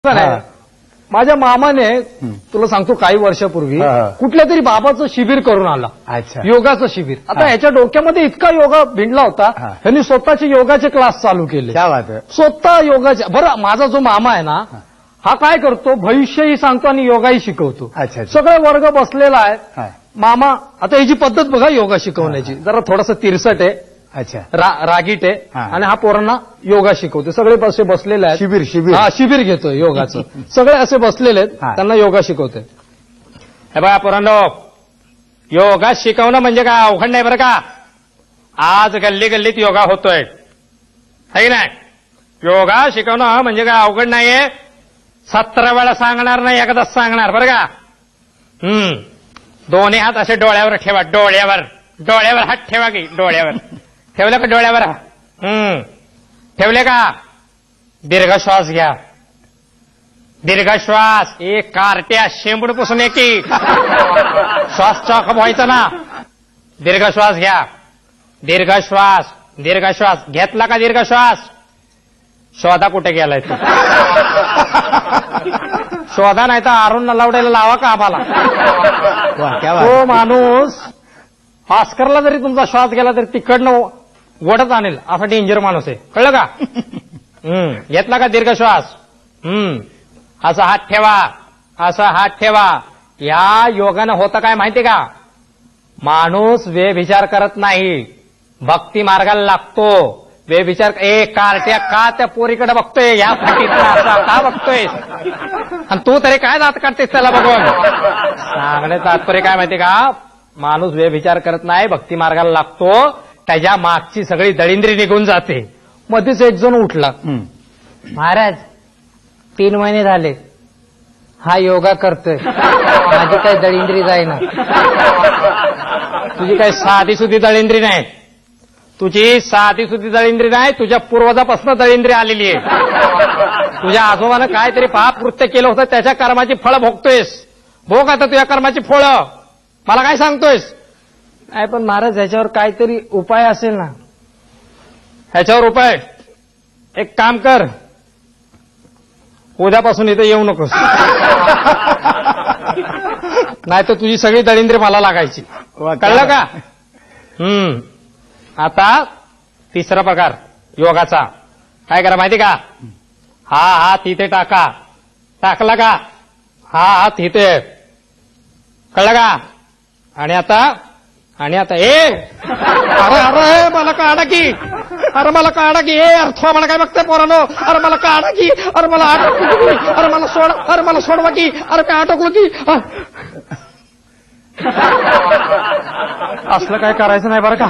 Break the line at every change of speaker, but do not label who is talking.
नाही, माझ्या मामाने तुला सांगतो काही वर्षापूर्वी कुठल्या तरी बाबाचं शिबिर करून आला.
अच्छा.
योगाचं शिबिर. आता ह्याच्या डोक्यामध्ये इतका योगा भिंडला होता, त्यांनी स्वतःचे योगाचे क्लास चालू केले.
क्या बात आहे.
स्वतः योगाचे. बरं, माझा जो मामा आहे ना, हा काय करतो, भविष्यही सांगतो आणि योगाही शिकवतो.
अच्छा.
सगळे वर्ग बसलेला आहे. मामा आता ह्याची पद्धत बघा योगा शिकवण्याची, जरा थोडंसं तिरसट आहे.
अच्छा.
रागीट आहे आणि हा पोरांना योगा शिकवतो. सगळे असे बसलेले आहेत.
शिबिर शिबिर
शिबिर घेतोय योगाचं. सगळे असे बसलेले आहेत, त्यांना योगा शिकवतोय.
हे बघा पोरांनो, योगा शिकवणं म्हणजे काय अवघड नाही बरं का. आज गल्ली गल्लीत योगा होतोय, है ना. योगा शिकवणं म्हणजे काय अवघड नाहीये. 17 वेळा सांगणार नाही, एकदाच सांगणार बरं का. दोन्ही हात असे डोळ्यावर ठेवा. डोळ्यावर हात ठेवा की डोळ्यावर. ठेवलं का डोळ्यावर? ठेवले का? दीर्घ श्वास घ्या. दीर्घ श्वास. एक कारट्या शेंबूड पुसून की श्वास चॉकअप व्हायचा ना. दीर्घ श्वास घ्या. दीर्घ श्वास. दीर्घ श्वास घेतला का? दीर्घ श्वास. शोधा कुठे गेलाय तू? शोधा नाही तर अरुण नलावड्याला लावा का आम्हाला. तो माणूस ऑस्करला जरी तुमचा श्वास गेला तरी तिकडनं ओढत आणेल, असा डेंजर माणूस आहे. कळलं का? घेतला का दीर्घ श्वास? असा हात ठेवा. असा हात ठेवा. या योगानं होतं काय माहिती का? माणूस व्यभिचार करत नाही, भक्ती मार्गाला लागतो. व्यभिचार कारट्या का त्या पोरीकडे बघतोय, या फाटीतला असा का बघतोय? आणि तू तरी काय दात काढतेस त्याला बघून? सांगण्याचं तात्पर्य काय माहिती का? माणूस व्यभिचार करत नाही, भक्ती मार्गाला लागतो. त्याच्या मागची सगळी दळिंद्री निघून जाते. मध्येच एक जण उठला, महाराज 3 महिने झाले हा योगा करतोय, माझी काही दळिंद्री जाईना. तुझी काही साधी सुधी दळिंद्री नाही. तुझी साधी सुधी दळिंद्री नाही, तुझ्या पूर्वजापासून दळिंद्री आलेली आहे. तुझ्या आजोबानं काहीतरी पाप कृत्य केलं होतं, त्याच्या कर्माची फळं भोगतोयस. भोग आता तुझ्या कर्माची फळं. मला काय सांगतोयस? नाही पण महाराज ह्याच्यावर काहीतरी उपाय असेल ना. ह्याच्यावर उपाय? एक काम कर, उद्यापासून इथे येऊ नकोस. नाही तर तुझी सगळी दळिंद्री मला लागायची. कळलं का? आता तिसरा प्रकार योगाचा. काय करा माहिती का? हा हात इथे टाका. टाकला का? हा हात इथे. कळलं का? आणि आता अरे मला काढा की. अरे मला काढा की. अर्थवा मला काय बघताय पोरानो? अरे मला काढा की. अरे मला अटकलो की. अरे मला सोड. अरे मला सोडवा की. अरे काय अटकलो की. असलं काय करायचं नाही बरं का.